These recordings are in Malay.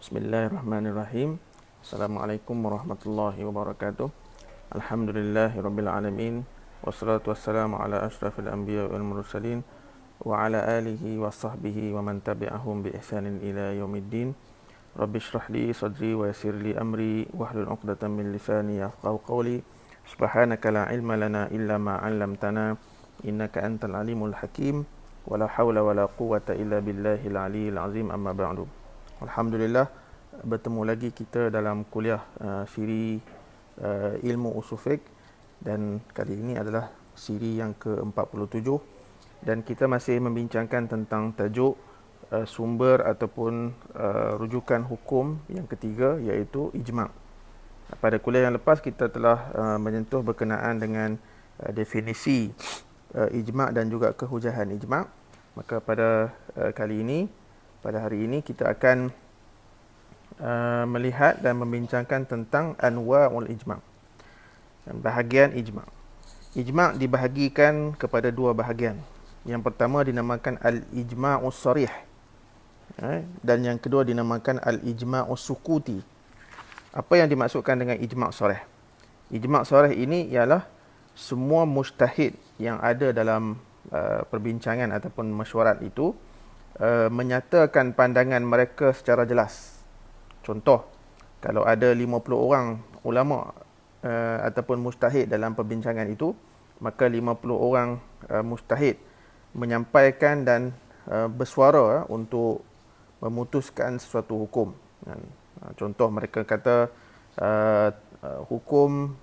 Bismillahirrahmanirrahim. Assalamualaikum warahmatullahi wabarakatuh. Alhamdulillahirabbil alamin. Wassalatu wassalamu ala asyrafil anbiya wal mursalin wa ala alihi wa sahbihi wa man tabi'ahum bi ihsanin ila yaumiddin. Rabbi shrah li sadri wa yassir li amri wahlul 'uqdatam min lisani yafqahu qawli. Subhanaka la ilma lana illa ma 'allamtana innaka antal alimul hakim. Wala haula wala quwwata illa billahil aliyyil azim, amma ba'du. Alhamdulillah, bertemu lagi kita dalam kuliah siri ilmu usul fiqh, dan kali ini adalah siri yang ke-47 dan kita masih membincangkan tentang tajuk sumber ataupun rujukan hukum yang ketiga, iaitu ijma'. Pada kuliah yang lepas kita telah menyentuh berkenaan dengan definisi ijma' dan juga kehujahan ijma'. Maka pada pada hari ini kita akan melihat dan membincangkan tentang anwa'ul ijma', bahagian ijma'. Ijma' dibahagikan kepada dua bahagian. Yang pertama dinamakan al-ijma'us sarih, dan yang kedua dinamakan al-ijma'us sukuti. Apa yang dimaksudkan dengan ijma' sarih? Ijma' sarih ini ialah semua mujtahid yang ada dalam perbincangan ataupun mesyuarat itu menyatakan pandangan mereka secara jelas. Contoh, kalau ada 50 orang ulama ataupun mujtahid dalam perbincangan itu, maka 50 orang mujtahid menyampaikan dan bersuara untuk memutuskan sesuatu hukum. Contoh, mereka kata hukum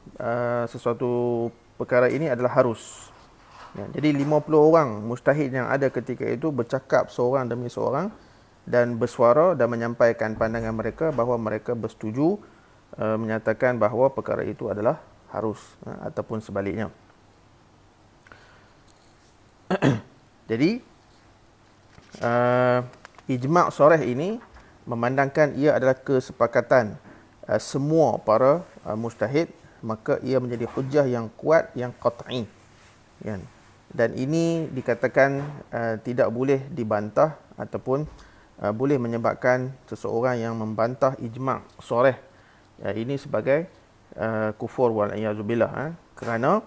sesuatu perkara ini adalah harus. Jadi 50 orang mujtahid yang ada ketika itu bercakap seorang demi seorang dan bersuara dan menyampaikan pandangan mereka bahawa mereka bersetuju menyatakan bahawa perkara itu adalah harus ataupun sebaliknya. Jadi ijma' sharih ini memandangkan ia adalah kesepakatan semua para mujtahid, maka ia menjadi hujah yang kuat, yang qat'i. Dan ini dikatakan tidak boleh dibantah ataupun boleh menyebabkan seseorang yang membantah ijma' sharih ini sebagai kufur wal-iyazubillah, kerana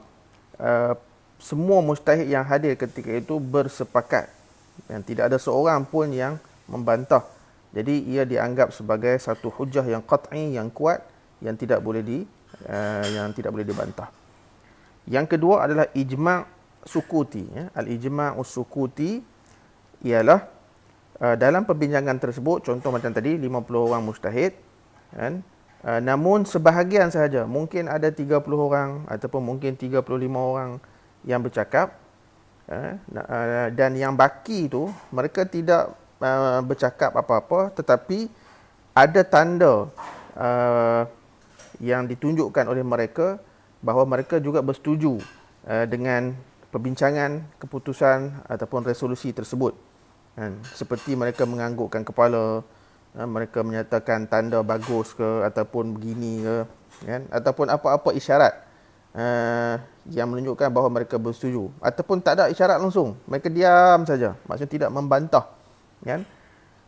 semua mujtahid yang hadir ketika itu bersepakat dan tidak ada seorang pun yang membantah. Jadi ia dianggap sebagai satu hujah yang qat'i, yang kuat, yang tidak boleh dibantah. Yang kedua adalah ijma' sukuti. Al-ijma'us sukuti ialah dalam perbincangan tersebut, contoh macam tadi 50 orang mujtahid, namun sebahagian sahaja, mungkin ada 30 orang ataupun mungkin 35 orang yang bercakap, dan yang baki itu mereka tidak bercakap apa-apa, tetapi ada tanda yang ditunjukkan oleh mereka bahawa mereka juga bersetuju dengan perbincangan, keputusan ataupun resolusi tersebut. Seperti mereka menganggukkan kepala, mereka menyatakan tanda bagus ke ataupun begini ke, ataupun apa-apa isyarat yang menunjukkan bahawa mereka bersetuju, ataupun tak ada isyarat langsung, mereka diam saja, maksudnya tidak membantah.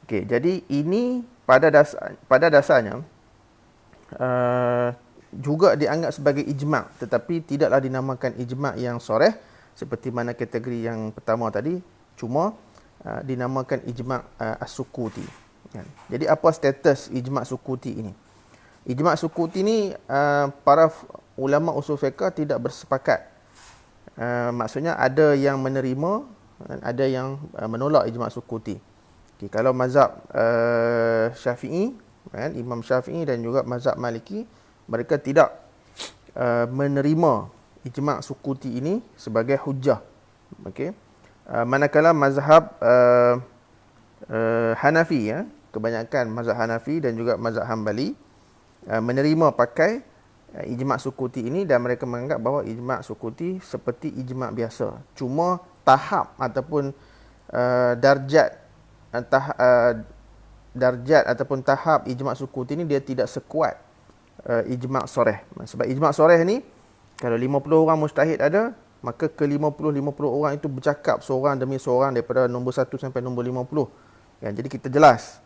Okey, jadi ini pada dasarnya juga dianggap sebagai ijma', tetapi tidaklah dinamakan ijma' yang sharih seperti mana kategori yang pertama tadi, cuma dinamakan ijma' as-sukuti. Jadi apa status ijma' sukuti ini? Ijma' sukuti ini para ulama usul fiqh tidak bersepakat. Maksudnya ada yang menerima dan ada yang menolak ijma' sukuti. Okay, kalau mazhab Syafi'i, Imam Syafi'i dan juga mazhab Maliki, mereka tidak menerima ijma' sukuti ini sebagai hujah. Okey. Manakala mazhab Hanafi, kebanyakan mazhab Hanafi dan juga mazhab Hambali menerima pakai ijma' sukuti ini, dan mereka menganggap bahawa ijma' sukuti seperti ijma' biasa. Cuma tahap ataupun darjat ataupun tahap ijma' sukuti ini dia tidak sekuat ijma' sharih. Sebab ijma' sharih ni, kalau 50 orang mujtahid ada, maka ke-50 orang itu bercakap seorang demi seorang daripada nombor 1 sampai nombor 50. Jadi kita jelas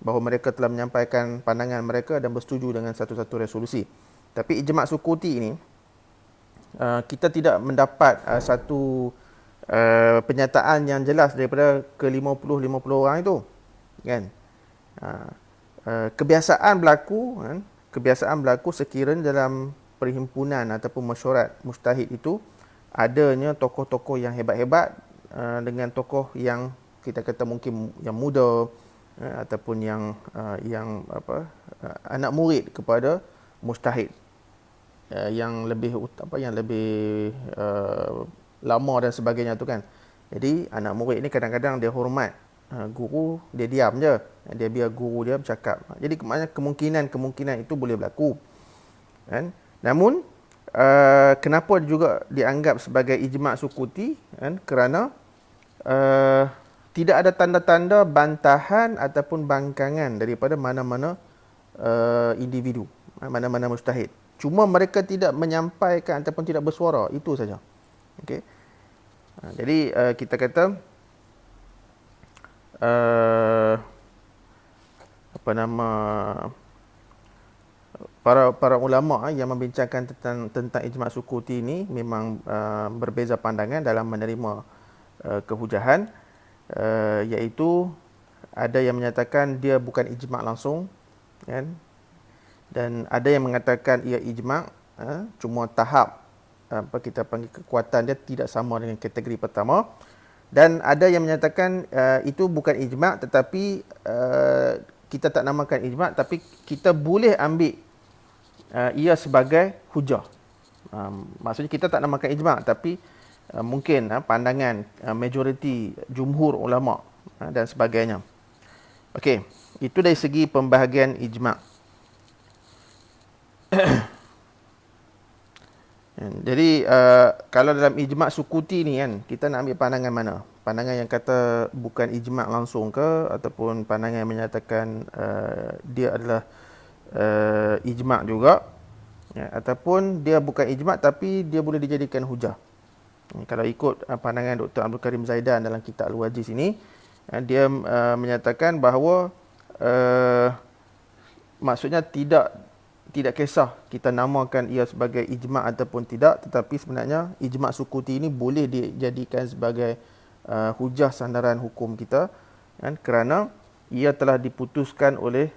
bahawa mereka telah menyampaikan pandangan mereka dan bersetuju dengan satu-satu resolusi. Tapi ijma' Sukuti ini, kita tidak mendapat satu penyataan yang jelas daripada ke-50 orang itu, kan. Kebiasaan berlaku sekiranya dalam perhimpunan ataupun mesyuarat mujtahid itu adanya tokoh-tokoh yang hebat-hebat dengan tokoh yang kita kata mungkin yang muda ataupun yang anak murid kepada mujtahid yang lebih lama dan sebagainya tu kan. Jadi anak murid ni kadang-kadang dia hormat guru, dia diam je, dia biar guru dia bercakap. Jadi maknanya kemungkinan itu boleh berlaku, kan. Namun kenapa juga dianggap sebagai ijma' Sukuti, kan? Kerana tidak ada tanda-tanda bantahan ataupun bangkangan daripada mana-mana individu, mana-mana mujtahid. Cuma mereka tidak menyampaikan ataupun tidak bersuara, itu saja. Okey. Jadi kita kata para ulama yang membincangkan tentang ijma' Sukuti ini memang berbeza pandangan dalam menerima kehujahan, iaitu ada yang menyatakan dia bukan ijma' langsung, kan, dan ada yang mengatakan ia ijma', cuma tahap kita panggil kekuatan dia tidak sama dengan kategori pertama, dan ada yang menyatakan itu bukan ijma' tetapi kita tak namakan ijma', tapi kita boleh ambil ia sebagai hujah. Maksudnya kita tak namakan ijma', tapi mungkin pandangan majoriti jumhur ulama dan sebagainya. Okey, itu dari segi pembahagian ijma'. Jadi kalau dalam ijma' Sukuti ni kan, kita nak ambil pandangan mana? Pandangan yang kata bukan ijma' langsung ke, ataupun pandangan yang menyatakan dia adalah ijma' juga, ya, ataupun dia bukan ijma' tapi dia boleh dijadikan hujah. Kalau ikut pandangan Dr. Abdul Karim Zaidan dalam kitab Al-Wajiz ini, dia menyatakan bahawa maksudnya tidak kisah kita namakan ia sebagai ijma' ataupun tidak, tetapi sebenarnya ijma' Sukuti ini boleh dijadikan sebagai hujah sandaran hukum kita, kan, kerana ia telah diputuskan oleh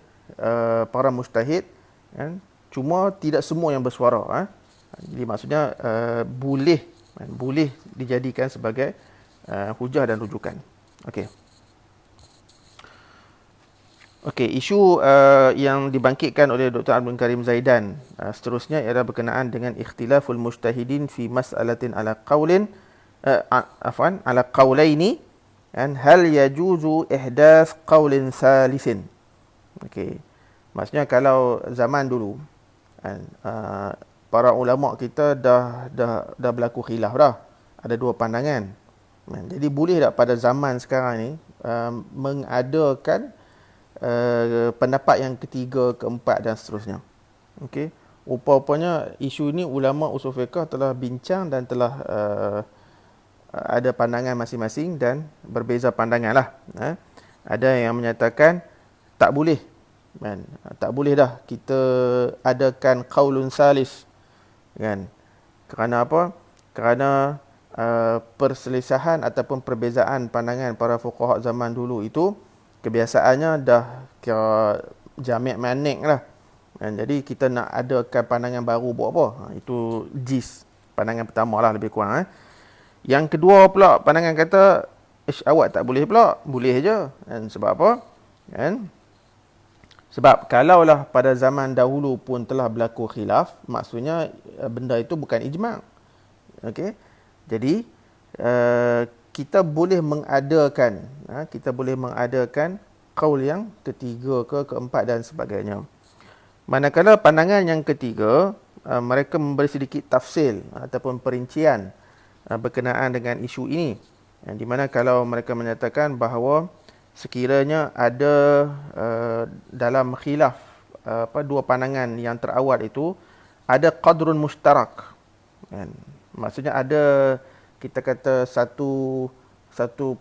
para mujtahid, kan, cuma tidak semua yang bersuara. Jadi maksudnya boleh dijadikan sebagai hujah dan rujukan. Okey, isu yang dibangkitkan oleh Dr. Abdul Karim Zaidan seterusnya ialah berkenaan dengan ikhtilaful mujtahidin fi mas'alatin ala qaulin ala qaulaini, kan, hal yajuzu ihdath qaulin salisin. Okey. Maksudnya kalau zaman dulu, kan, para ulama kita dah berlaku khilaf dah. Ada dua pandangan. Jadi boleh tak pada zaman sekarang ni mengadakan pendapat yang ketiga, keempat dan seterusnya. Okey. Rupa-rupanya isu ini ulama usul fiqh telah bincang dan telah ada pandangan masing-masing dan berbeza pandangan lah. Ada yang menyatakan tak boleh, kan? Tak boleh dah kita adakan qaulun salis, kan? Kerana apa? Kerana perselisihan ataupun perbezaan pandangan para fuqaha zaman dulu itu kebiasaannya dah kira jami' manik lah, kan? Jadi kita nak adakan pandangan baru buat apa? Itu jis, pandangan pertama lah lebih kurang. Yang kedua pula pandangan kata awak tak boleh pula, boleh je, kan? Sebab apa? Kan? Sebab kalaulah pada zaman dahulu pun telah berlaku khilaf, maksudnya benda itu bukan ijma'. Okey. Jadi kita boleh mengadakan qaul yang ketiga ke keempat dan sebagainya. Manakala pandangan yang ketiga, mereka memberi sedikit tafsil ataupun perincian berkenaan dengan isu ini, di mana kalau mereka menyatakan bahawa sekiranya ada dalam khilaf dua pandangan yang terawal itu ada qadrun mushtarak, kan? Maksudnya ada, kita kata satu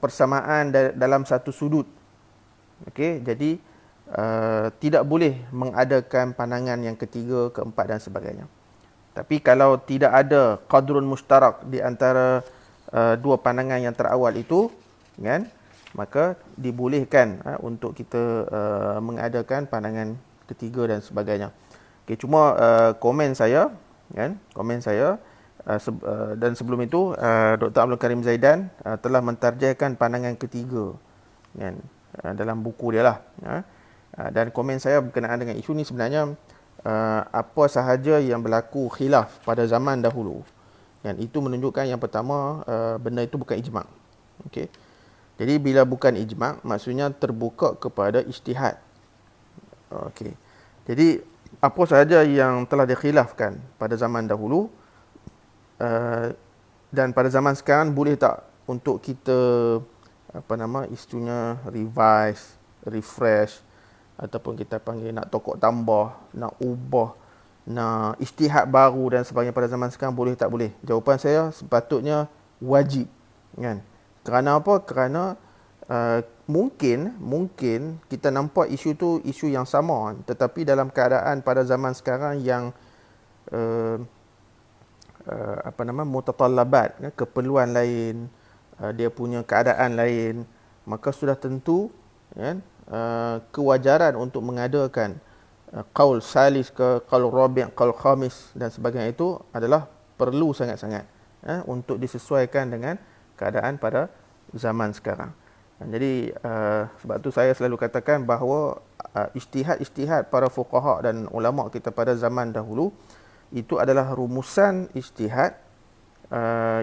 persamaan dalam satu sudut. Okey, jadi tidak boleh mengadakan pandangan yang ketiga, keempat dan sebagainya. Tapi kalau tidak ada qadrun mustarak di antara dua pandangan yang terawal itu, kan, maka dibolehkan untuk kita mengadakan pandangan ketiga dan sebagainya. Okay, cuma komen saya, kan, komen saya dan sebelum itu Dr. Abdul Karim Zaidan telah mentarjahkan pandangan ketiga, kan, dalam buku dia lah. Dan komen saya berkenaan dengan isu ni sebenarnya apa sahaja yang berlaku khilaf pada zaman dahulu, dan itu menunjukkan yang pertama benda itu bukan ijma'. Okey. Jadi bila bukan ijma', maksudnya terbuka kepada ijtihad. Okey. Jadi apa sahaja yang telah dikhilafkan pada zaman dahulu dan pada zaman sekarang, boleh tak untuk kita istilahnya revise, refresh, ataupun kita panggil nak tokok tambah, nak ubah, nak ijtihad baru dan sebagainya pada zaman sekarang, boleh tak boleh? Jawapan saya sepatutnya wajib, kan? Kerana apa? Kerana mungkin kita nampak isu tu isu yang sama, tetapi dalam keadaan pada zaman sekarang yang mutatallabat, keperluan lain, dia punya keadaan lain, maka sudah tentu, kan, kewajaran untuk mengadakan qaul salis ke qaul rabi', qaul khamis dan sebagainya itu adalah perlu sangat-sangat untuk disesuaikan dengan keadaan pada zaman sekarang. Jadi sebab tu saya selalu katakan bahawa ijtihad para fuqaha dan ulama kita pada zaman dahulu itu adalah rumusan ijtihad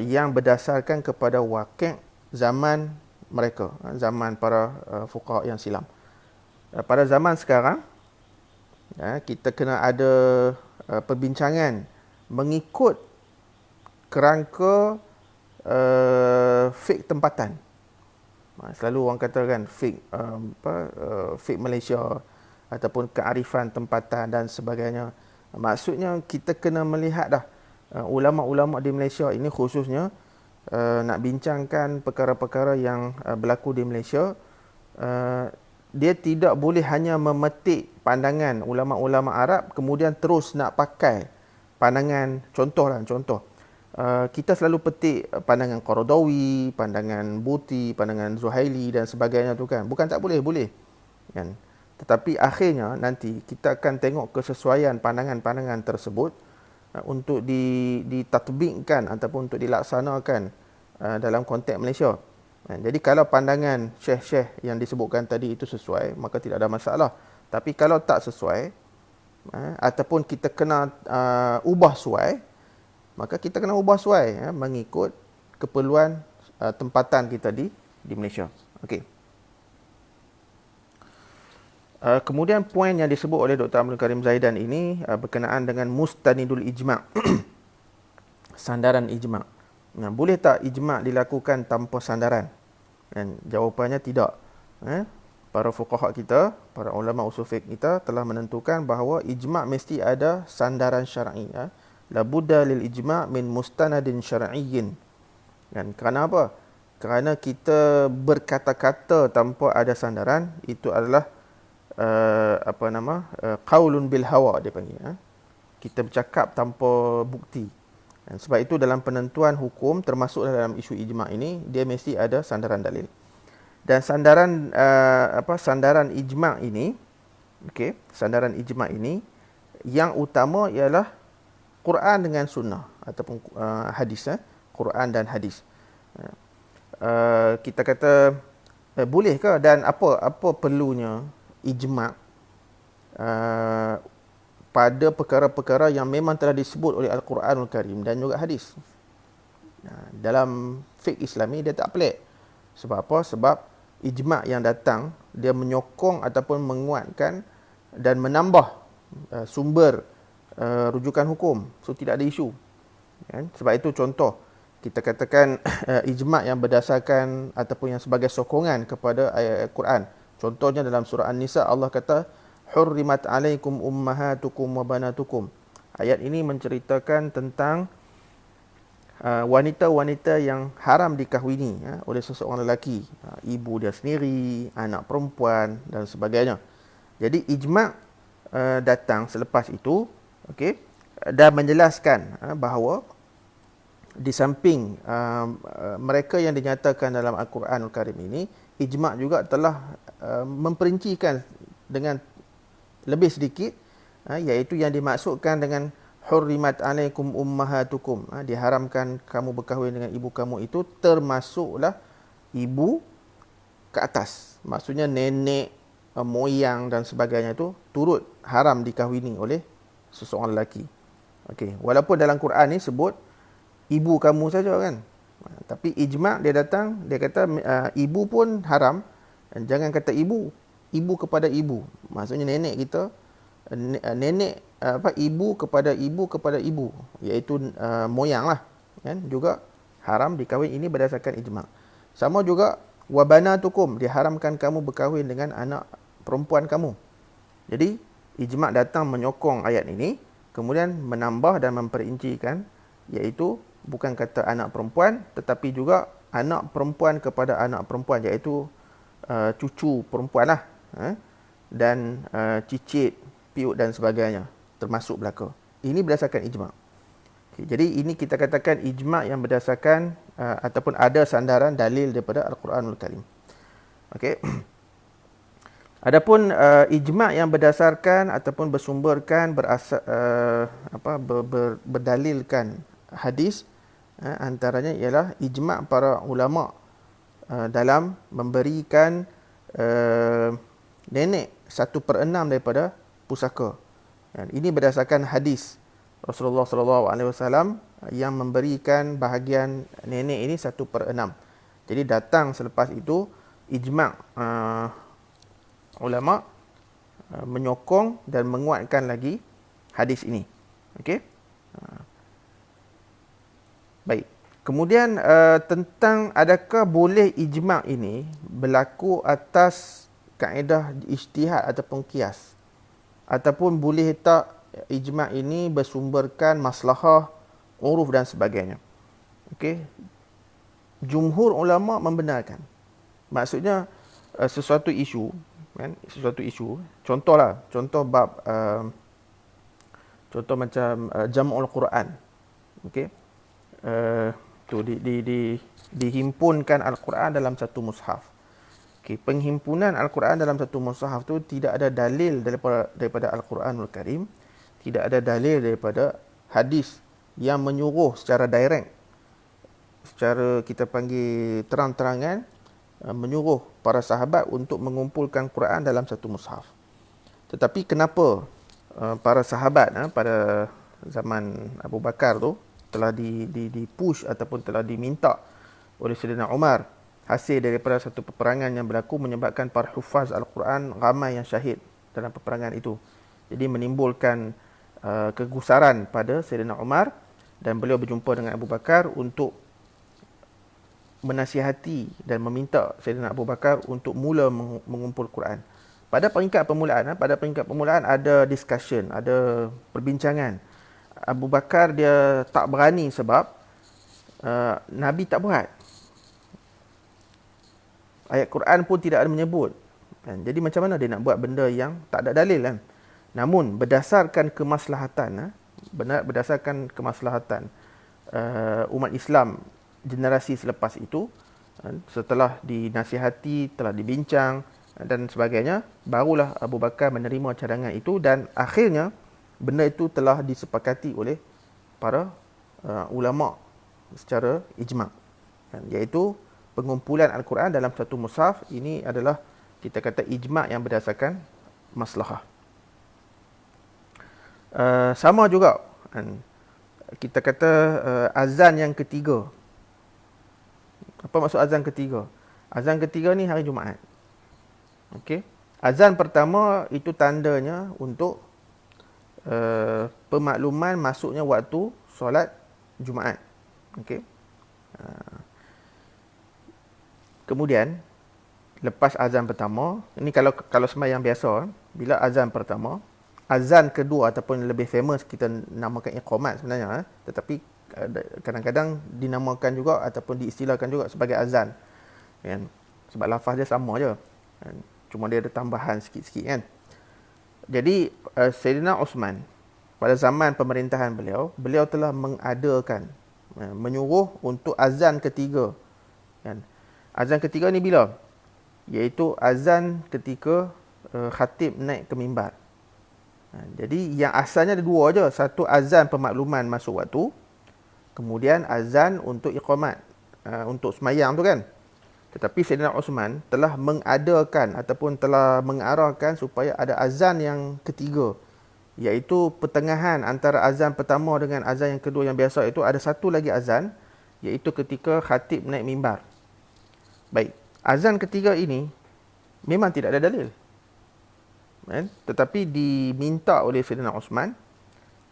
yang berdasarkan kepada waqi' zaman mereka, zaman para fuqaha yang silam. Pada zaman sekarang, kita kena ada perbincangan mengikut kerangka fiqh tempatan. Selalu orang katakan fiqh fiqh Malaysia ataupun kearifan tempatan dan sebagainya. Maksudnya kita kena melihat dah ulama-ulama di Malaysia ini khususnya nak bincangkan perkara-perkara yang berlaku di Malaysia, dia tidak boleh hanya memetik pandangan ulama-ulama Arab kemudian terus nak pakai pandangan, contoh, kita selalu petik pandangan Qaradawi, pandangan Buti, pandangan Zuhaili dan sebagainya tu, kan. Bukan tak boleh, boleh, kan. Tetapi akhirnya nanti kita akan tengok kesesuaian pandangan-pandangan tersebut untuk ditatbikkan ataupun untuk dilaksanakan dalam konteks Malaysia. Jadi kalau pandangan syekh-syekh yang disebutkan tadi itu sesuai, maka tidak ada masalah. Tapi kalau tak sesuai, ataupun kita kena ubah suai, maka kita kena ubah suai mengikut keperluan tempatan kita di Malaysia. Okey. Kemudian poin yang disebut oleh Dr. Abdul Karim Zaidan ini berkenaan dengan mustanidul ijma'. Sandaran ijma'. Boleh tak ijma' dilakukan tanpa sandaran? Dan jawapannya tidak. Para fuqaha kita, para ulama usul fiqh kita telah menentukan bahawa ijma' mesti ada sandaran syar'i. La budda lil ijma' min mustanadin syar'iyyin. Dan kerana apa? Kerana kita berkata-kata tanpa ada sandaran, itu adalah qaulun bil hawa dia panggil. Kita bercakap tanpa bukti. Dan sebab itu dalam penentuan hukum, termasuk dalam isu ijma' ini, dia mesti ada sandaran dalil. Dan sandaran sandaran ijma' ini, okey, sandaran ijma' ini yang utama ialah Quran dengan sunnah ataupun hadis, Quran dan hadis. Kita kata boleh ke, dan apa perlunya ijma' pada perkara-perkara yang memang telah disebut oleh Al-Quranul Karim dan juga hadis. Dalam fiqh Islami dia tak pelik. Sebab apa? Sebab ijma' yang datang, dia menyokong ataupun menguatkan dan menambah sumber rujukan hukum. So tidak ada isu. Sebab itu contoh, kita katakan ijma' yang berdasarkan ataupun yang sebagai sokongan kepada ayat Al-Quran. Contohnya dalam surah An-Nisa, Allah kata hurrimat alaikum ummahatukum wa banatukum. Ayat ini menceritakan tentang wanita-wanita yang haram dikahwini oleh seseorang lelaki, ibu dia sendiri, anak perempuan dan sebagainya. Jadi ijma' datang selepas itu, okey, dan menjelaskan bahawa di samping mereka yang dinyatakan dalam Al-Quranul Karim ini, ijma' juga telah memperincikan dengan lebih sedikit, iaitu yang dimaksudkan dengan hurrimat alaikum ummahatukum, diharamkan kamu berkahwin dengan ibu kamu, itu termasuklah ibu ke atas. Maksudnya nenek, moyang dan sebagainya itu turut haram dikahwini oleh seseorang lelaki. Okey, walaupun dalam Quran ni sebut ibu kamu saja kan. Tapi ijma' dia datang, dia kata ibu pun haram. Jangan kata ibu, ibu kepada ibu. Maksudnya nenek kita, nenek ibu kepada ibu, iaitu moyang lah, kan, juga haram dikahwin. Ini berdasarkan ijma'. Sama juga wabanatukum, diharamkan kamu berkahwin dengan anak perempuan kamu. Jadi ijma' datang menyokong ayat ini, kemudian menambah dan memperincikan, iaitu bukan kata anak perempuan, tetapi juga anak perempuan kepada anak perempuan, iaitu cucu perempuan lah, dan cicit, piut dan sebagainya, termasuk belaka. Ini berdasarkan ijma'. Okay, jadi ini kita katakan ijma' yang berdasarkan ataupun ada sandaran dalil daripada Al-Quranul Karim. Okey. Adapun ijma' yang berdasarkan ataupun bersumberkan berdalilkan hadis, antaranya ialah ijma' para ulama' dalam memberikan nenek 1/6 daripada pusaka. Dan ini berdasarkan hadis Rasulullah SAW yang memberikan bahagian nenek ini 1/6. Jadi datang selepas itu ijma' ulama' menyokong dan menguatkan lagi hadis ini. Okey. Baik. Kemudian tentang adakah boleh ijma' ini berlaku atas kaedah ijtihad ataupun qiyas, ataupun boleh tak ijma' ini bersumberkan maslahah, uruf dan sebagainya. Okey. Jumhur ulama' membenarkan. Maksudnya sesuatu isu, kan, sesuatu isu, contoh bab contoh macam jam'ul Quran. Okey. Dihimpunkan Al-Quran dalam satu mushaf. Okay, penghimpunan Al-Quran dalam satu mushaf tu tidak ada dalil daripada Al-Quranul Karim, tidak ada dalil daripada hadis yang menyuruh secara direct, secara kita panggil terang-terangan, menyuruh para sahabat untuk mengumpulkan Quran dalam satu mushaf. Tetapi kenapa para sahabat pada zaman Abu Bakar tu telah di-push ataupun telah diminta oleh Sayyidina Umar, hasil daripada satu peperangan yang berlaku menyebabkan para hufaz Al-Quran ramai yang syahid dalam peperangan itu. Jadi menimbulkan kegusaran pada Sayyidina Umar, dan beliau berjumpa dengan Abu Bakar untuk menasihati dan meminta Sayyidina Abu Bakar untuk mula mengumpul Quran. Pada peringkat permulaan ada discussion, ada perbincangan. Abu Bakar dia tak berani sebab Nabi tak buat. Ayat Quran pun tidak ada menyebut. Jadi macam mana dia nak buat benda yang tak ada dalil kan? Namun berdasarkan kemaslahatan, umat Islam generasi selepas itu, setelah dinasihati, telah dibincang dan sebagainya, barulah Abu Bakar menerima cadangan itu, dan akhirnya benda itu telah disepakati oleh para ulama' secara ijma', iaitu pengumpulan Al-Quran dalam satu mushaf. Ini adalah kita kata ijma' yang berdasarkan maslahah. Sama juga kita kata azan yang ketiga. Apa maksud azan ketiga? Azan ketiga ni hari Jumaat. Okey. Azan pertama itu tandanya untuk pemakluman masuknya waktu solat Jumaat. Okey. Kemudian lepas azan pertama, ini kalau sembahyang biasa, bila azan pertama, azan kedua ataupun lebih famous kita namakan iqamat sebenarnya, tetapi kadang-kadang dinamakan juga ataupun diistilahkan juga sebagai azan, kan? Sebab lafaz dia sama je, kan? Cuma dia ada tambahan sikit-sikit, kan? Jadi Sayyidina Uthman pada zaman pemerintahan beliau telah mengadakan, menyuruh untuk azan ketiga. Kan? Azan ketiga ni bila? Iaitu azan ketika khatib naik ke mimbar. Jadi yang asalnya ada dua je. Satu azan pemakluman masuk waktu. Kemudian azan untuk iqamat. Untuk semayang tu kan. Tetapi Sayyidina Uthman telah mengadakan ataupun telah mengarahkan supaya ada azan yang ketiga. Iaitu pertengahan antara azan pertama dengan azan yang kedua yang biasa itu ada satu lagi azan. Iaitu ketika khatib naik mimbar. Baik. Azan ketiga ini memang tidak ada dalil. Kan? Tetapi diminta oleh Sayyidina Uthman,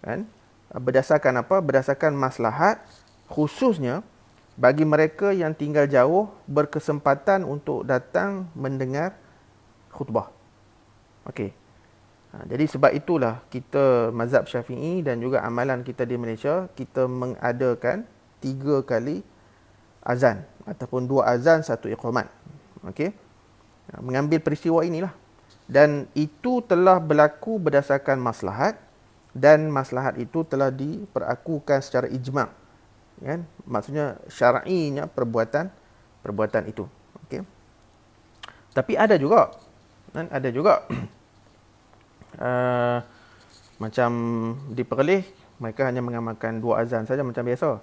kan? Berdasarkan apa? Berdasarkan maslahat, khususnya bagi mereka yang tinggal jauh berkesempatan untuk datang mendengar khutbah. Okey. Jadi sebab itulah kita mazhab Syafi'i dan juga amalan kita di Malaysia, kita mengadakan 3 kali azan ataupun 2 azan, 1 iqamat. Okey. Mengambil peristiwa inilah. Dan itu telah berlaku berdasarkan maslahat, dan maslahat itu telah diperakukan secara ijma'. Kan? Maksudnya syar'inya perbuatan itu. Okey. Tapi ada juga, kan? Ada juga macam di Perlis mereka hanya mengamalkan 2 azan saja macam biasa.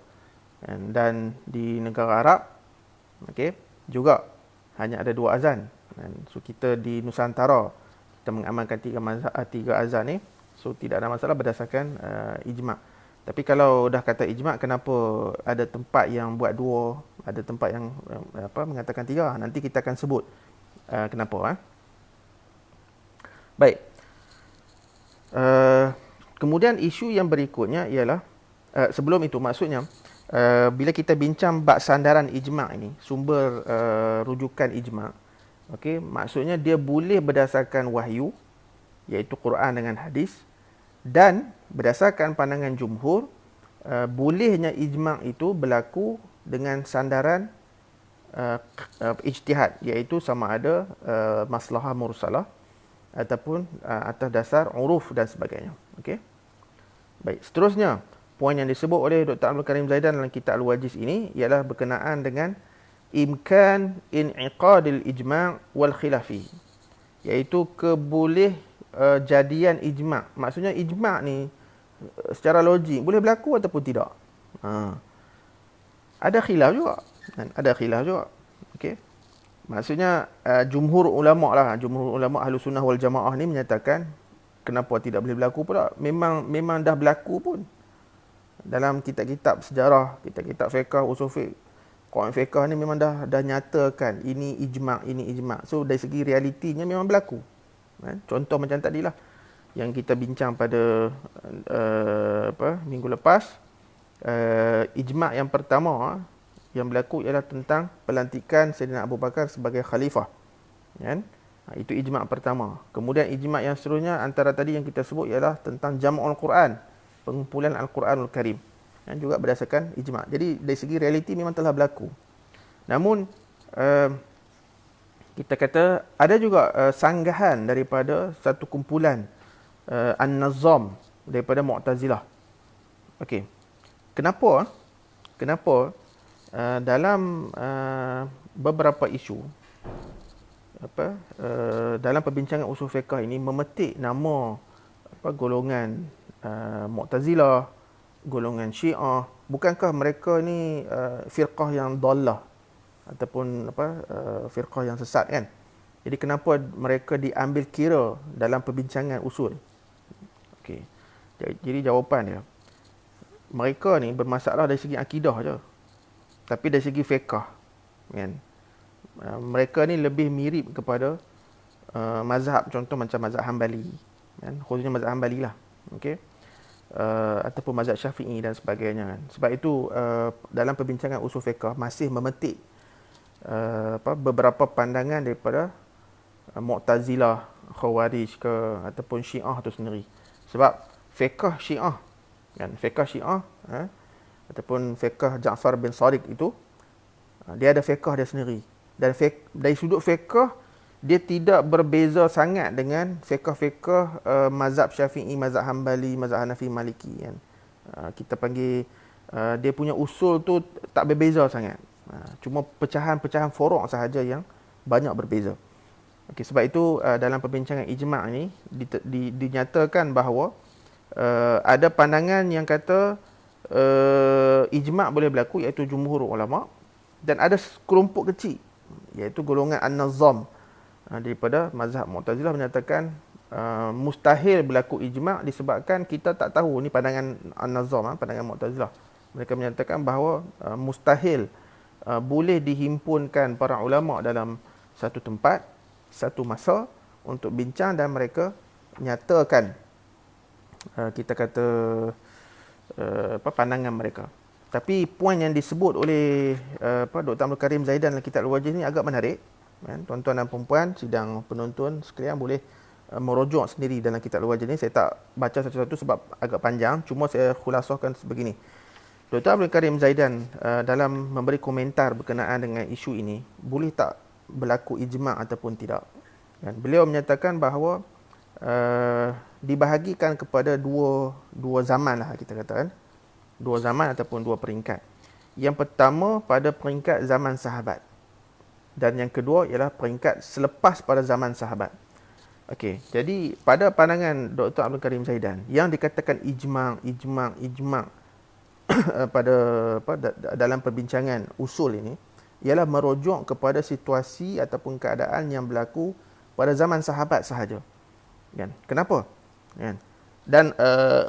Dan di negara Arab, okey, juga hanya ada 2 azan. So kita di Nusantara kita mengamalkan 3 azan ni, so tidak ada masalah berdasarkan ijma'. Tapi kalau dah kata ijma', kenapa ada tempat yang buat 2, ada tempat yang mengatakan 3? Nanti kita akan sebut kenapa. Baik. Kemudian isu yang berikutnya ialah sebelum itu, maksudnya bila kita bincang bab sandaran ijma' ini, sumber rujukan ijma', okey, maksudnya dia boleh berdasarkan wahyu, iaitu Quran dengan hadis, dan berdasarkan pandangan jumhur, bolehnya ijma' itu berlaku dengan sandaran ijtihad, iaitu sama ada maslahah mursalah ataupun atas dasar uruf dan sebagainya. Okey. Baik, seterusnya poin yang disebut oleh Dr. Abdul Karim Zaidan dalam kitab Al-Wajiz ini ialah berkenaan dengan imkan in'iqadil ijma' wal khilafi, iaitu keboleh jadian ijma'. Maksudnya ijma' ni secara logik boleh berlaku ataupun tidak. Ada khilaf juga. Ada khilaf juga. Okey. Maksudnya jumhur ulama' lah, jumhur ulama' Ahlus Sunnah wal Jamaah ni menyatakan kenapa tidak boleh berlaku pula? Memang dah berlaku pun. Dalam kitab-kitab sejarah, kitab-kitab fiqh, usul fiqh, Quran fiqh ni memang dah nyatakan ini ijma'. So dari segi realitinya memang berlaku. Contoh macam tadilah yang kita bincang pada minggu lepas, ijma' yang pertama yang berlaku ialah tentang pelantikan Sayyidina Abu Bakar sebagai khalifah. Kan? Itu ijma' pertama. Kemudian ijma' yang seterusnya antara tadi yang kita sebut ialah tentang jam'ul Quran, pengumpulan Al-Quranul Karim. Yang juga berdasarkan ijma'. Jadi dari segi realiti memang telah berlaku. Namun kita kata ada juga sanggahan daripada satu kumpulan An-Nazam daripada Mu'tazilah. Okey. Kenapa dalam beberapa isu dalam perbincangan usul fiqh ini memetik nama golongan Mu'tazilah, golongan Syiah, bukankah mereka ni firqah yang dhallah ataupun firqah yang sesat kan? Jadi kenapa mereka diambil kira dalam perbincangan usul? Okey. Jadi jawapan dia, mereka ni bermasalah dari segi akidah je. Tapi dari segi fiqh, kan? Mereka ni lebih mirip kepada mazhab, contoh macam mazhab Hambali, kan? Khususnya mazhab Hambali lah. Okey. Ataupun mazhab Syafi'i dan sebagainya, kan? Sebab itu dalam perbincangan usul fiqh masih memetik beberapa pandangan daripada Mu'tazilah, Khawarij ke ataupun Syiah tu sendiri. Sebab fiqh Syiah, kan? Fiqh Syiah ataupun fiqh Ja'far bin Sadiq itu dia ada fiqh dia sendiri. Dan dari sudut fiqh dia tidak berbeza sangat dengan fiqh-fiqh mazhab Syafi'i, mazhab Hambali, mazhab Hanafi, Maliki kan. Kita panggil dia punya usul tu tak berbeza sangat. Cuma pecahan-pecahan furu' sahaja yang banyak berbeza. Okey, sebab itu dalam perbincangan ijma' ni dinyatakan bahawa ada pandangan yang kata ijma' boleh berlaku, iaitu jumhur ulama, dan ada sekelompok kecil iaitu golongan an-nazam daripada mazhab Mu'tazilah menyatakan mustahil berlaku ijma' disebabkan kita tak tahu. Ni pandangan an-nazam, pandangan Mu'tazilah. Mereka menyatakan bahawa mustahil boleh dihimpunkan para ulama dalam satu tempat, satu masa untuk bincang dan mereka nyatakan kita kata pandangan mereka. Tapi poin yang disebut oleh Dr. Abdul Karim Zaidan dalam kitab Al-Wajih ni agak menarik. Tuan-tuan dan perempuan, sidang penonton sekalian boleh merujuk sendiri dalam kitab Al-Wajih ni. Saya tak baca satu-satu sebab agak panjang, cuma saya khulasahkan sebegini. Dr. Abdul Karim Zaidan dalam memberi komentar berkenaan dengan isu ini, boleh tak berlaku ijma' ataupun tidak. Dan beliau menyatakan bahawa dibahagikan kepada dua zaman lah kita katakan. Dua zaman ataupun dua peringkat. Yang pertama pada peringkat zaman sahabat. Dan yang kedua ialah peringkat selepas pada zaman sahabat. Okey, jadi pada pandangan Dr. Abdul Karim Zaidan, yang dikatakan ijma' pada dalam perbincangan usul ini ialah merujuk kepada situasi ataupun keadaan yang berlaku pada zaman sahabat sahaja. Kan? Kenapa? Kan? Dan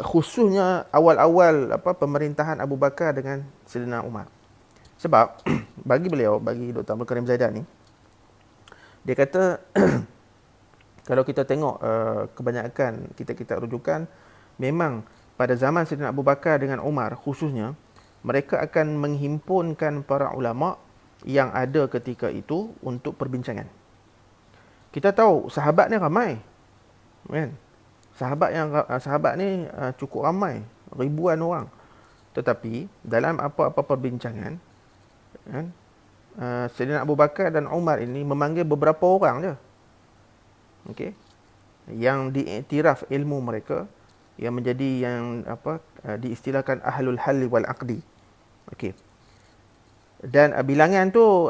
khususnya awal-awal pemerintahan Abu Bakar dengan Saidina Umar. Sebab bagi Dr. Abdul Karim Zaidan ni, dia kata kalau kita tengok kebanyakan kitab-kitab rujukan, memang pada zaman Saidina Abu Bakar dengan Umar khususnya, mereka akan menghimpunkan para ulama yang ada ketika itu untuk perbincangan. Kita tahu sahabat ni ramai, kan? Sahabat ni cukup ramai, ribuan orang. Tetapi dalam apa-apa perbincangan, kan, Saidina Abu Bakar dan Umar ini memanggil beberapa orang je, okey, yang diiktiraf ilmu mereka, yang menjadi yang diistilahkan ahlul halli wal aqdi. Okey. Dan bilangan tu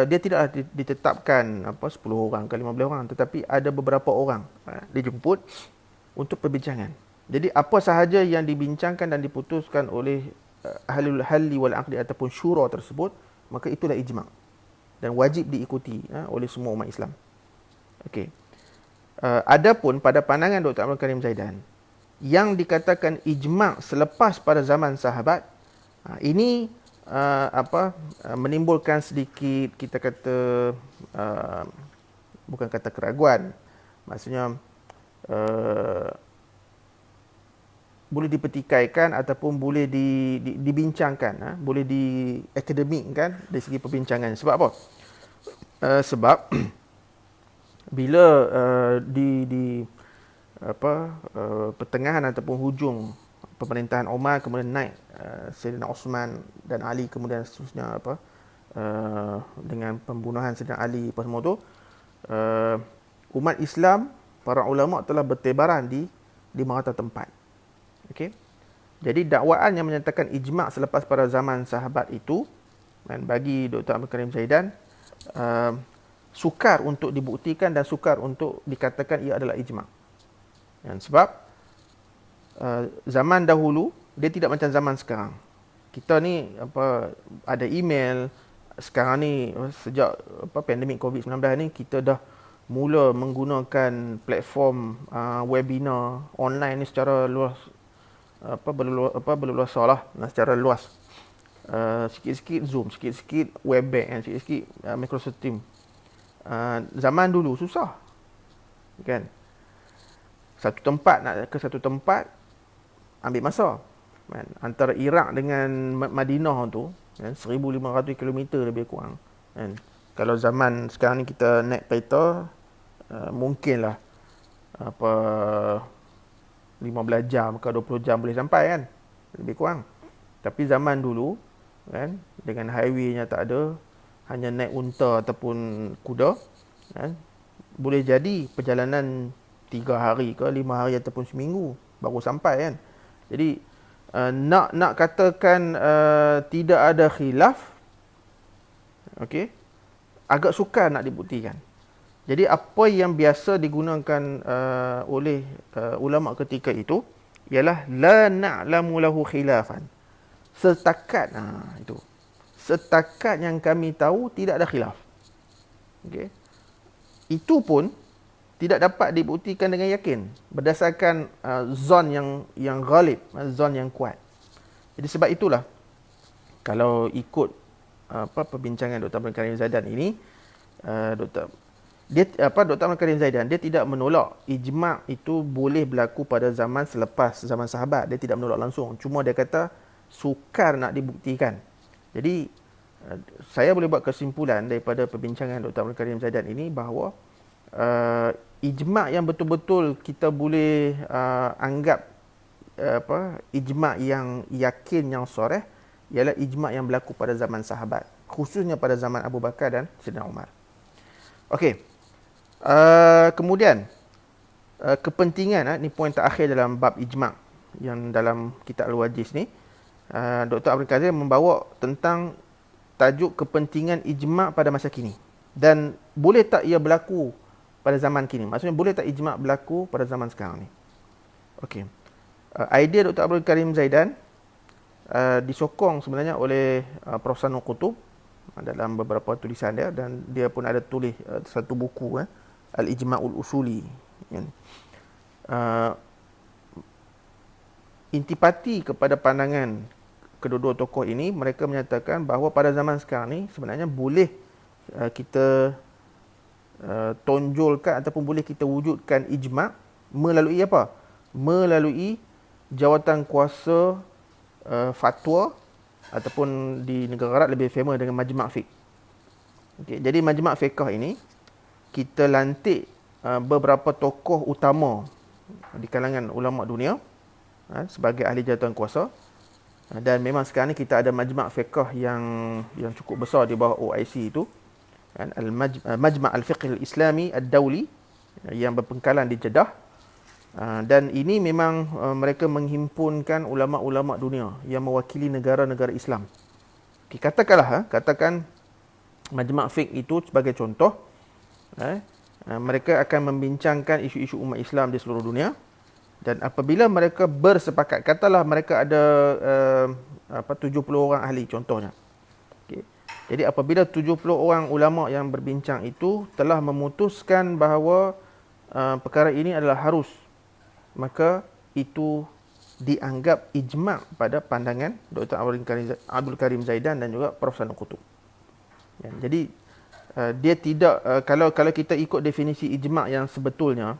dia tidak ditetapkan 10 orang ke 15 orang, tetapi ada beberapa orang dijemput untuk perbincangan. Jadi apa sahaja yang dibincangkan dan diputuskan oleh ahlul halli wal aqdi ataupun syura tersebut, maka itulah ijma' dan wajib diikuti oleh semua umat Islam. Okey. Adapun pada pandangan Dr. Abdul Karim Zaidan, yang dikatakan ijma' selepas pada zaman sahabat, ini menimbulkan sedikit kita kata bukan kata keraguan, maksudnya boleh dipertikaikan ataupun boleh dibincangkan, boleh diakademikkan dari segi perbincangan. Sebab apa? Sebab bila di pertengahan ataupun hujung pemerintahan Umar, kemudian naik Saidina Osman dan Ali, kemudian seterusnya dengan pembunuhan Saidina Ali apa semua tu, umat Islam, para ulama telah bertebaran di merata tempat. Okey. Jadi dakwaan yang menyatakan ijma' selepas pada zaman sahabat itu, dan bagi Dr. Abdul Karim Zaidan, sukar untuk dibuktikan dan sukar untuk dikatakan ia adalah ijma'. Dan sebab zaman dahulu dia tidak macam zaman sekarang. Kita ni ada email. Sekarang ni sejak pandemik COVID-19 ni, kita dah mula menggunakan platform webinar online ni secara luas, berluasa lah, secara luas. Sikit-sikit Zoom, sikit-sikit Webex, sikit-sikit Microsoft Teams. Zaman dulu susah, kan? Satu tempat nak ke satu tempat ambil masa, kan? Antara Iraq dengan Madinah tu, kan, 1500 km lebih kurang, kan? Kalau zaman sekarang ni kita naik kereta, mungkinlah 15 jam ke 20 jam boleh sampai, kan, lebih kurang. Tapi zaman dulu, kan, dengan highway-nya tak ada, hanya naik unta ataupun kuda, kan, Boleh jadi perjalanan 3 hari ke 5 hari ataupun seminggu baru sampai kan. Jadi nak katakan tidak ada khilaf, okey, agak sukar nak dibuktikan. Jadi apa yang biasa digunakan oleh ulama ketika itu ialah la na'lamu lahu khilafan. Setakat itu. Setakat yang kami tahu tidak ada khilaf. Okey. Itu pun tidak dapat dibuktikan dengan yakin berdasarkan zon yang ghalib, zon yang kuat. Jadi sebab itulah kalau ikut perbincangan Dr. Abdul Karim Zaidan ini, Dr. Abdul Karim Zaidan dia tidak menolak ijma' itu boleh berlaku pada zaman selepas zaman sahabat. Dia tidak menolak langsung. Cuma dia kata sukar nak dibuktikan. Jadi saya boleh buat kesimpulan daripada perbincangan Dr. Abdul Karim Zaidan ini bahawa ijma' yang betul-betul kita boleh anggap ijma' yang yakin, yang soreh, ialah ijma' yang berlaku pada zaman sahabat, khususnya pada zaman Abu Bakar dan Saidina Umar. Okey. Kemudian kepentingan, ni poin terakhir dalam bab ijma' yang dalam kitab Al-Wajiz ni, Dr. Abdul Qadir membawa tentang tajuk kepentingan ijma' pada masa kini. Dan boleh tak ia berlaku pada zaman kini? Maksudnya boleh tak ijma' berlaku pada zaman sekarang ni? Okey. Idea Dr. Abdul Karim Zaidan disokong sebenarnya oleh Prof. Sanur Qutub dalam beberapa tulisan dia, dan dia pun ada tulis satu buku Al-Ijma'ul Usuli. Intipati kepada pandangan kedua-dua tokoh ini, mereka menyatakan bahawa pada zaman sekarang ni sebenarnya boleh kita tonjolkan ataupun boleh kita wujudkan ijma' melalui apa? Melalui jawatan kuasa fatwa, ataupun di negara Arab lebih famous dengan Majma' Fiqh. Okay, jadi Majma' Fiqh ini kita lantik beberapa tokoh utama di kalangan ulama dunia sebagai ahli jawatan kuasa. Dan memang sekarang ni kita ada Majma' Fiqh yang cukup besar di bawah OIC itu, Majma' Al-Fiqh Al-Islami Ad-Dawli yang berpengkalan di Jeddah. Dan ini memang mereka menghimpunkan ulama-ulama dunia yang mewakili negara-negara Islam. Okay, katakan Majma' Fiqh itu sebagai contoh, mereka akan membincangkan isu-isu umat Islam di seluruh dunia. Dan apabila mereka bersepakat, katalah mereka ada 70 orang ahli contohnya. Okay. Jadi apabila 70 orang ulama yang berbincang itu telah memutuskan bahawa perkara ini adalah harus, maka itu dianggap ijma' pada pandangan Dr. Abdul Karim Zaidan dan juga Prof. Sanur Qutub. Jadi dia tidak, kalau kita ikut definisi ijma' yang sebetulnya,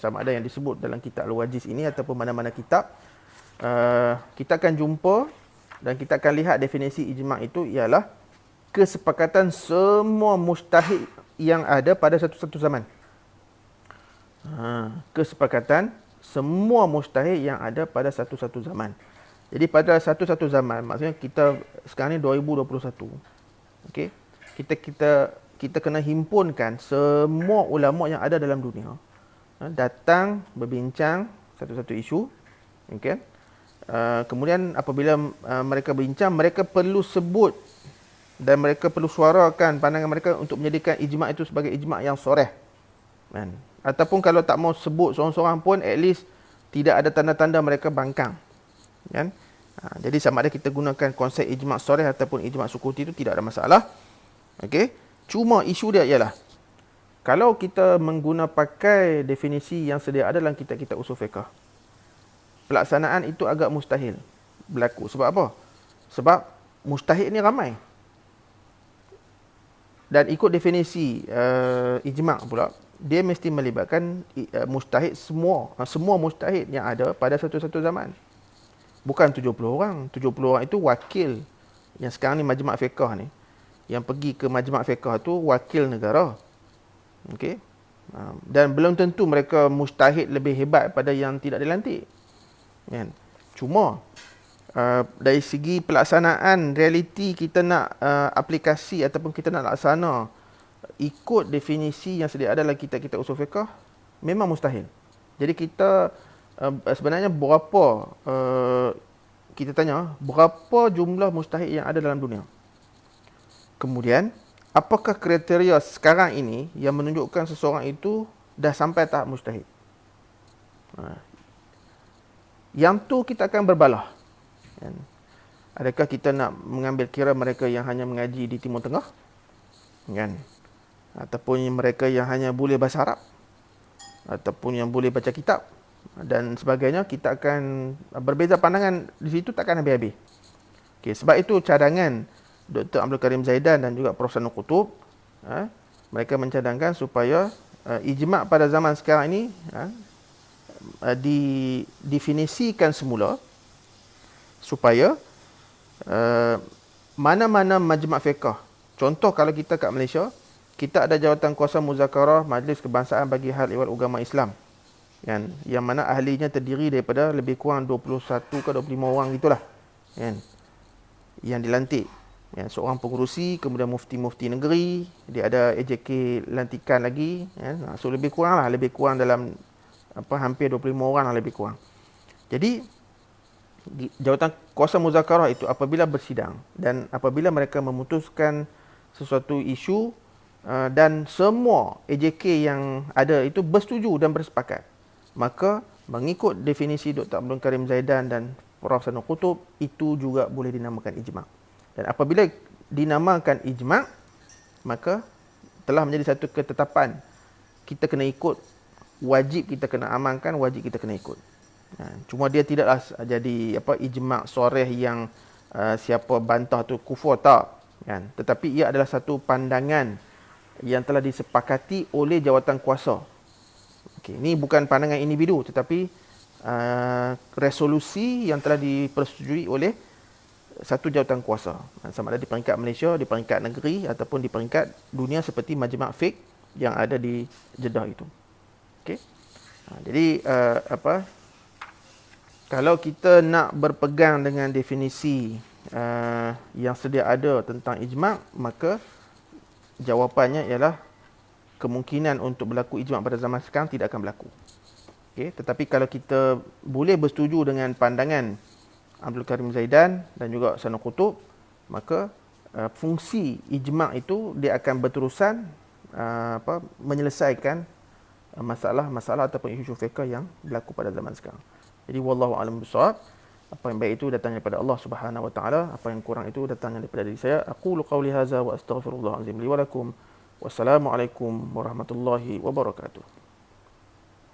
sama ada yang disebut dalam kitab Al-Wajiz ini ataupun mana-mana kitab, kita akan jumpa dan kita akan lihat definisi ijma' itu ialah kesepakatan semua mujtahid yang ada pada satu-satu zaman. Kesepakatan semua mujtahid yang ada pada satu-satu zaman. Jadi pada satu-satu zaman, maksudnya kita sekarang ni 2021. Okey. Kita kena himpunkan semua ulama yang ada dalam dunia, datang berbincang satu-satu isu. Okey. Kemudian apabila mereka bincang, mereka perlu sebut dan mereka perlu suarakan pandangan mereka untuk menjadikan ijma' itu sebagai ijma' yang soreh. Ataupun kalau tak mau sebut seorang-seorang pun, at least tidak ada tanda-tanda mereka bangkang. Jadi sama ada kita gunakan konsep ijma' soreh ataupun ijma' sukuti, itu tidak ada masalah. Okey. Cuma isu dia ialah, kalau kita pakai definisi yang sedia ada dalam kitab-kitab usul fiqh, pelaksanaan itu agak mustahil berlaku. Sebab apa? Sebab mujtahid ni ramai. Dan ikut definisi ijma' pula, dia mesti melibatkan mujtahid semua mujtahid yang ada pada satu-satu zaman. Bukan 70 orang. 70 orang itu wakil. Yang sekarang ni Majma' Fiqh ni, yang pergi ke Majma' Fiqh tu wakil negara. Okey. Dan belum tentu mereka mujtahid lebih hebat pada yang tidak dilantik. Cuma dari segi pelaksanaan realiti, kita nak aplikasi ataupun kita nak laksana ikut definisi yang sedia ada dalam kitab-kitab usul fiqh memang mustahil. Jadi kita sebenarnya kita tanya berapa jumlah mustahil yang ada dalam dunia. Kemudian, apakah kriteria sekarang ini yang menunjukkan seseorang itu dah sampai tahap mustahil? Yang tu kita akan berbalah. Kan? Adakah kita nak mengambil kira mereka yang hanya mengaji di Timur Tengah? Kan? Ataupun mereka yang hanya boleh bahasa Arab? Ataupun yang boleh baca kitab? Dan sebagainya, kita akan berbeza pandangan di situ, takkan habis-habis. Okay, sebab itu cadangan Dr. Abdul Karim Zaidan dan juga Prof. Sanur Qutub, mereka mencadangkan supaya ijma' pada zaman sekarang ini didefinisikan semula supaya mana-mana majma' fiqh. Contoh kalau kita kat Malaysia, kita ada jawatan kuasa muzakarah Majlis Kebangsaan bagi Hal Ehwal Agama Islam. Yang mana ahlinya terdiri daripada lebih kurang 21 ke 25 orang gitulah. Yang dilantik. Seorang pengurusi, kemudian mufti-mufti negeri, dia ada AJK lantikan lagi. So lebih kurang dalam hampir 25 orang lah lebih kurang. Jadi jawatan kuasa muzakarah itu apabila bersidang dan apabila mereka memutuskan sesuatu isu dan semua AJK yang ada itu bersetuju dan bersepakat, maka mengikut definisi Dr. Abdul Karim Zaidan dan Prof. Sanur Qutub, itu juga boleh dinamakan ijma'. Dan apabila dinamakan ijma', maka telah menjadi satu ketetapan. Kita kena ikut, wajib kita kena amalkan, wajib kita kena ikut. Cuma dia tidaklah jadi ijma' soreh yang siapa bantah tu kufur, tak. Tetapi ia adalah satu pandangan yang telah disepakati oleh jawatan kuasa. Ini bukan pandangan individu, tetapi resolusi yang telah dipersetujui oleh satu jawatan kuasa. Sama ada di peringkat Malaysia, di peringkat negeri ataupun di peringkat dunia seperti Majma' Fiqh yang ada di Jeddah itu. Jadi kalau kita nak berpegang dengan definisi yang sedia ada tentang ijma', maka jawapannya ialah kemungkinan untuk berlaku ijma' pada zaman sekarang tidak akan berlaku. Tetapi kalau kita boleh bersetuju dengan pandangan Abdul Karim Zaidan dan juga Sanur Qutub, maka fungsi ijma' itu dia akan berterusan menyelesaikan masalah-masalah ataupun isu fiqh yang berlaku pada zaman sekarang. Jadi wallahu a'lam bissawab. Apa yang baik itu datangnya daripada Allah Subhanahu wa taala, apa yang kurang itu datangnya daripada diri saya. Aqulu qawli hadza wa astaghfirullahal azim li wa lakum. Wassalamualaikum warahmatullahi wabarakatuh.